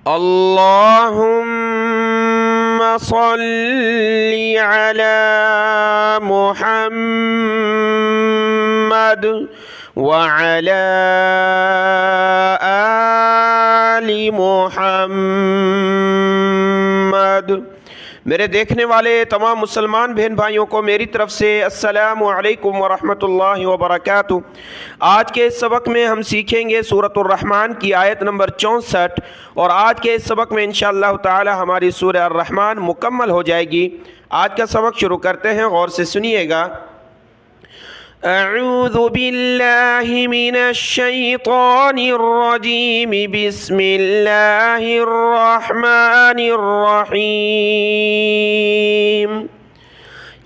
अल्लाहुम्मा सल्ली अला मुहम्मद व अला आलि मुहम्मद। मेरे देखने वाले तमाम मुसलमान बहन भाइयों को मेरी तरफ़ से अस्सलामु अलैकुम व रहमतुल्लाहि व बरकातुहू। आज के इस सबक में हम सीखेंगे सूरतुर रहमान की आयत नंबर 64 और आज के इस सबक में इंशाअल्लाह ताला हमारी सूरह अर रहमान मुकम्मल हो जाएगी। आज का सबक शुरू करते हैं, गौर से सुनिएगा। अऊज़ु बिल्लाहि मिनश शैतानिर रजीम, बिस्मिल्लाहिर रहमानिर रहीम।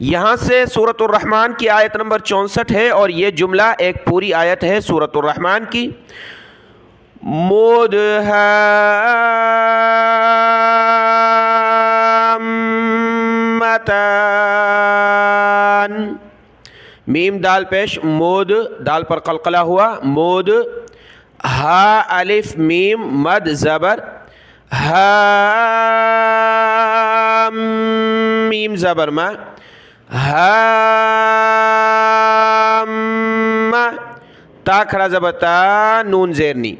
यहाँ से सूरतुर रहमान की आयत नंबर 64 है और ये जुमला एक पूरी आयत है सूरतुर रहमान की। मुदहम्मतान, मीम दाल पेश, मोद दाल पर कलकला हुआ, मोद, हा अलिफ मीम मद ज़बर, हा मीम ज़बर मा, हा ता खड़ा ज़बर ता, नून ज़ेरनी।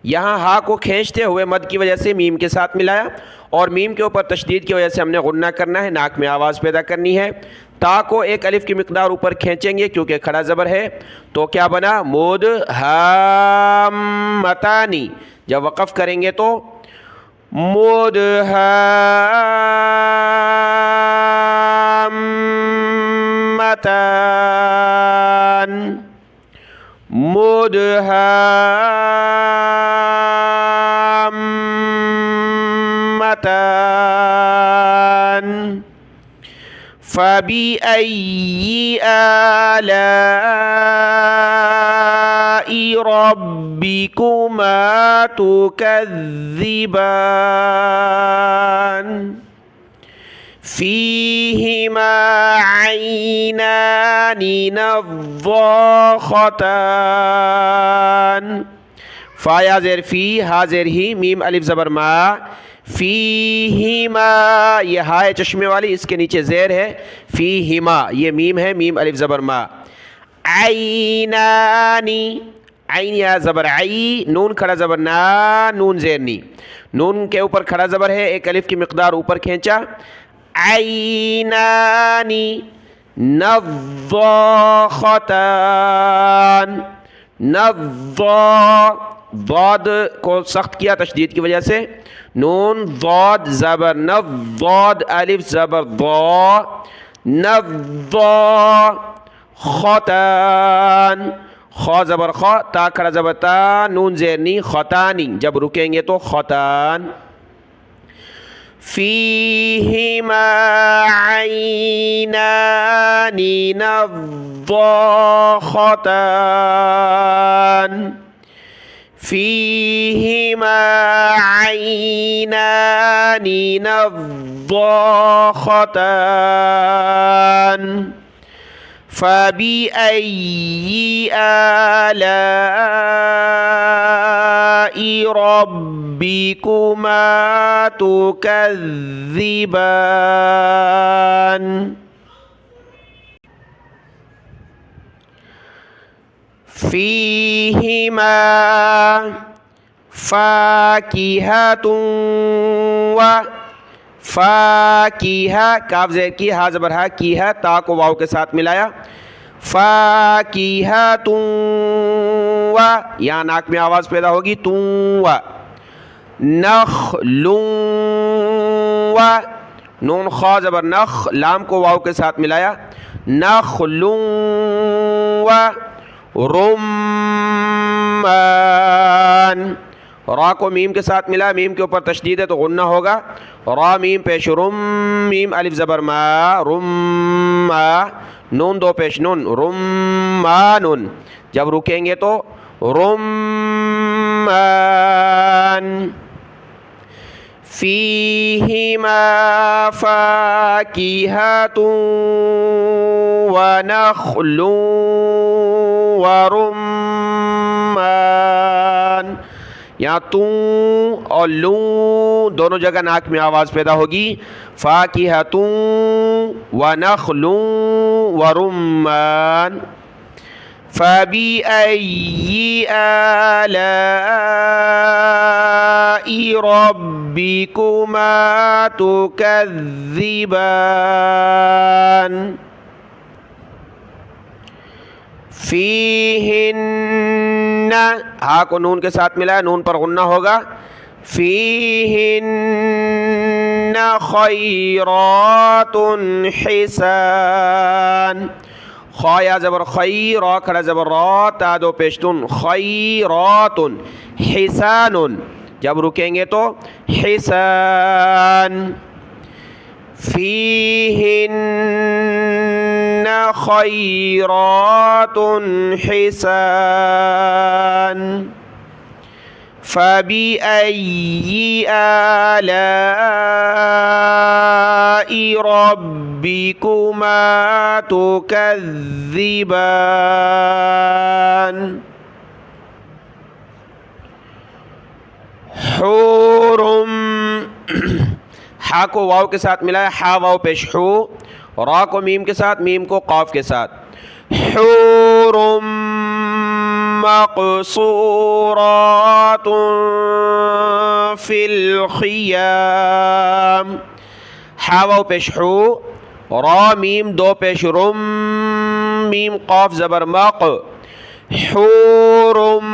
यहाँ हा को खींचते हुए मद की वजह से मीम के साथ मिलाया और मीम के ऊपर तशदीद की वजह से हमने गुन्ना करना है, नाक में आवाज़ पैदा करनी है। ता को एक अलिफ की मिकदार ऊपर खींचेंगे क्योंकि खड़ा ज़बर है, तो क्या बना मोद हामतानी। जब वक़फ़ करेंगे तो मोद हामतान, मोद हामतान। फ़बिअय्यि आलाइ रब्बिकुमा तुकज़्ज़िबान, फ़ीहिमा ऐनानि नज़्ज़ाख़तान। फ़ा या ज़ेर फ़ी, हा ज़ेर ही, मीम अलिफ ज़बर मा, फ़ीहिमा ये हा है चश्मे वाली, इसके नीचे ज़ेर है, फ़ीहिमा ये मीम है, मीम अलिफ ज़बर मा। ऐनानी, ऐन या ज़बर आई, नून खड़ा ज़बर ना, नून ज़ेरनी, नून के ऊपर खड़ा ज़बर है, एक अलिफ की मिकदार ऊपर खींचा। ऐनानी नज़्ज़ाख़तान, नज़्ज़ा ज़ाद को सख्त किया तशदीद की वजह से, नून ज़ाद ज़बर नज़्ज़ाद अलिफ ज़बर ज़ा, नज़्ज़ाख़तान, ख़ा ज़बर ख़ा, ता खड़ा ज़बर ता, नून ज़ेरनी, ख़तानी, जब रुकेंगे तो ख़तान। फ़ीहिमा ऐनानि नज़्ज़ाख़तान, फ़ीहिमा ऐनानि नज़्ज़ाख़तान। फ़बिअय्यि आलाइ रब्बिकुमा तुकज़्ज़िबान। फ़ीहिमा फ़ाकिहतुन व फ़ाकिहा, काफ ज़ेर की, हा ज़बर हा की है, ता को वाव के साथ मिलाया, फ़ाकिहतुन व, यहाँ नाक में आवाज़ पैदा होगी, तुं व, नख़लुन व, नून ख़ा ज़बर नख़, लाम को वाव के साथ मिलाया, नख़लुन व रुम्मान, रा को मीम के साथ मिला, मीम के ऊपर तशदीद है तो गुन्ना होगा, रा मीम पेश रुम, मीम अलिफ ज़बर मा, रुम्मा, नून दो पेश नून, रुम्मानुन, जब रुकेंगे तो रुम्मान। फ़ीहिमा फ़ाकिहतुन व नख़लुन व रुम्मान। यहाँ तू और लू दोनों जगह नाक में आवाज़ पैदा होगी। फाकिहतू व नखलू व रुम्मान। फबिअय्यि आलाइ रब्बिकुमा तुकज़्ज़िबान। फीहिन्न, हा को नून के साथ मिला है, नून पर गुन्ना होगा। फीहिन्न खैरातुन हिसान। खा या ज़बर खई, रा खड़ा ज़बर रा, ता दो पेशतुन, खैरातुन हिसानुन, जब रुकेंगे तो हिसान। फीहिन्न खैरातुन हिसान। फबिअय्यि आलाइ रब्बिकुमा तुकज़्ज़िबान। हुरुम, हा को वाव के साथ मिला है, हा वाव पेश हु, रा को मीम के साथ, मीम को काफ के साथ। हुरुम मक़सूरातुन फ़िल ख़ियाम। हा वाव पेश हु, रा मीम दो पेश रुम, मीम काफ ज़बर मक़। हुरुम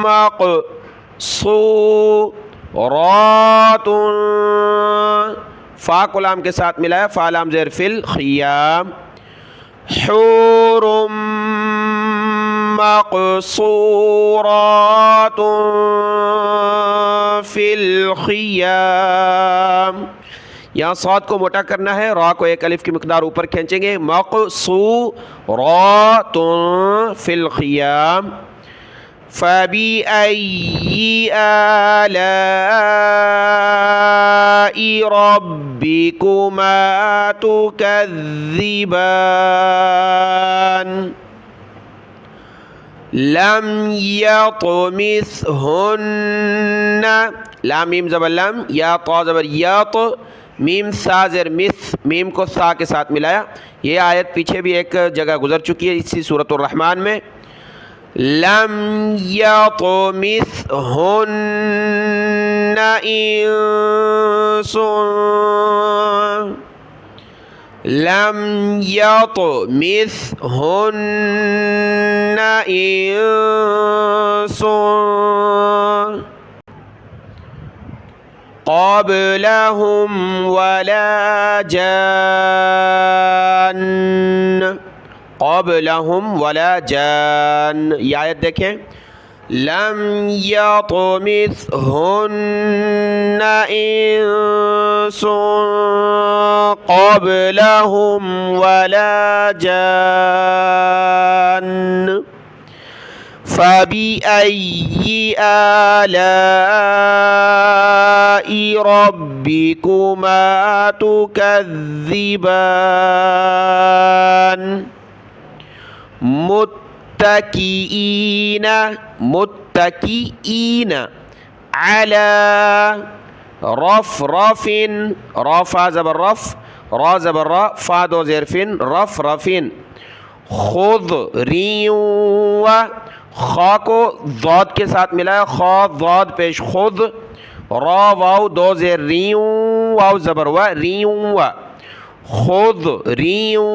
मक़सूरातुन, फ़ा को लाम के साथ मिला है, फ़ा लाम ज़ेर फ़िल ख़ियाम। हुरुम मक़सूरातुन फ़िल ख़ियाम। यहाँ साद को मोटा करना है, रा को एक अलिफ की मिक़दार ऊपर खींचेंगे। मक़सूरातुन फ़िल ख़ियाम। फबिअय्यि आलाइ रब्बिकुमा तुकज़्ज़िबान। लम यतमिसहुन्न, लाम मीम ज़बर लम, या ता ज़बर यत, मीम सा ज़ेर मिस, मीम को सा के साथ मिलाया। ये आयत पीछे भी एक जगह गुजर चुकी है इसी सूरतुर रहमान में। लम यतमिसहुन्न इंसुन, लम यतमिसहुन्न इंसुन क़ब्लहुम वला जान। क़ब्लहुम वला जान, ये आयत देखें। लम यतमिसहुन्न इंसुन क़ब्लहुम वला जान। फबिअय्यि आलाइ रब्बिकुमा तुकज़्ज़िबान। मुत्तकीईन, मुत्तकीईन अला रफ़रफ़िन, रफ़ा ज़बर रफ़, रा ज़बर रा, फ़ा दो ज़ेरफ़िन, रफ़रफ़िन। खुज़रियुव, खा को ज़ाद के साथ मिला है, खा ज़ाद पेश खुद, रा वाव दो ज़ेर रियू, वाव ज़बर व, रियुव। खुज़रियुव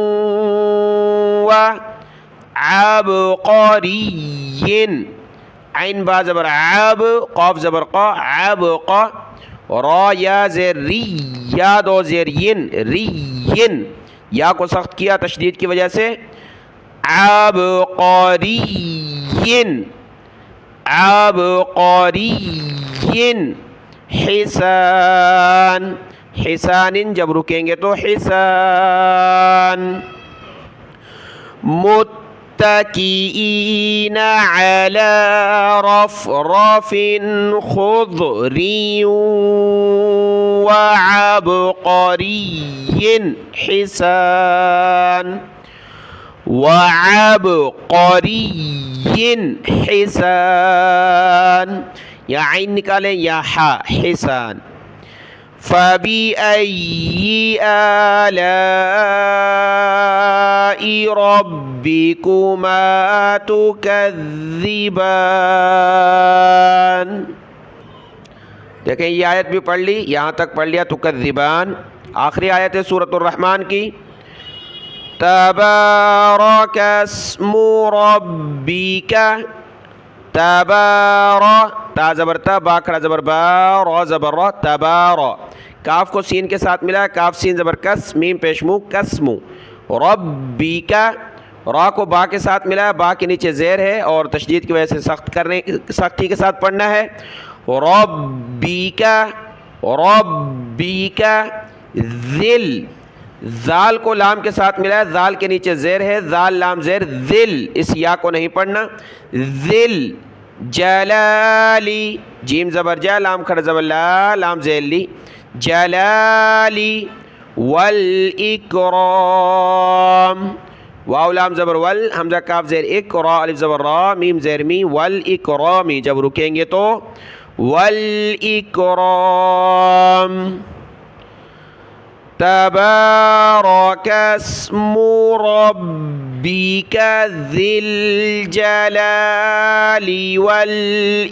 अबक़रिय्यिन, ऐन बा ज़बर अब, क़ाफ ज़बर क़ा, अबक़ा, रा या ज़ेर री, या दो ज़ेर यिन, रिय्यिन, या को सख्त किया तशदीद की वजह से। अबक़रिय्यिन, अबक़रिय्यिन। हिसान, हिसानिन जब रुकेंगे तो हिसान। मुत्तकीईन अला रफ़रफ़िन खुज़रिय्यिन व अबक़रिय्यिन हिसान। वअबक़रिय्यिन हिसान, या आइन निकालें या हा हिसान। फ़बिअय्यि आलाइ रब्बिकुमा तुकज़्ज़िबान। देखें ये आयत भी पढ़ ली, यहाँ तक पढ़ लिया तुकज़्ज़िबान। आखिरी आयत है सूरतुर रहमान की, तबारकस्मु रब्बिका, तबारा, ता ज़बर ता, बा खड़ा ज़बर बा, रा ज़बर रा, तबारा। काफ को सीन के साथ मिला, काफ सीन ज़बर कस, मीम पेशमू कसमू। रब्बिका, रा को बा के साथ मिला, बा के नीचे ज़ेर है और तशदीद की वजह से सख्ती के साथ पढ़ना है। रब्बिका, रब्बिका, ज़िल, ज़ाल को लाम के साथ मिला है, ज़ाल के नीचे ज़ेर है, ज़ाल लाम ज़ेर, ज़िल, इस या को नहीं पढ़ना। ज़िल जलाली, जीम ज़बर जा, लाम खड़ा ज़बर ला, लाम ज़ेर ली, जलाली। वल इकराम, वाव लाम ज़बर वल, हमज़ा काफ ज़ेर इक, रा अलिफ ज़बर रा, मीम ज़ेर मी, वल इकरामी। जब रुकेंगे तो वल इकराम। तबारकस्मु रब्बिका ज़िल जलाली वल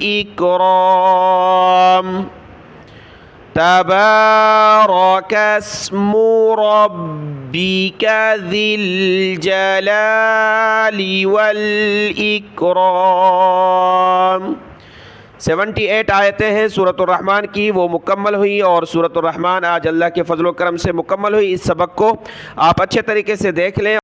इकराम। तबारकस्मु रब्बिका ज़िल जलाली वल इकराम। 78 आयतें हैं सूरतुर रहमान की, वो मुकम्मल हुई और सूरतुर रहमान आज अल्लाह के फजल व करम से मुकम्मल हुई। इस सबक को आप अच्छे तरीके से देख लें।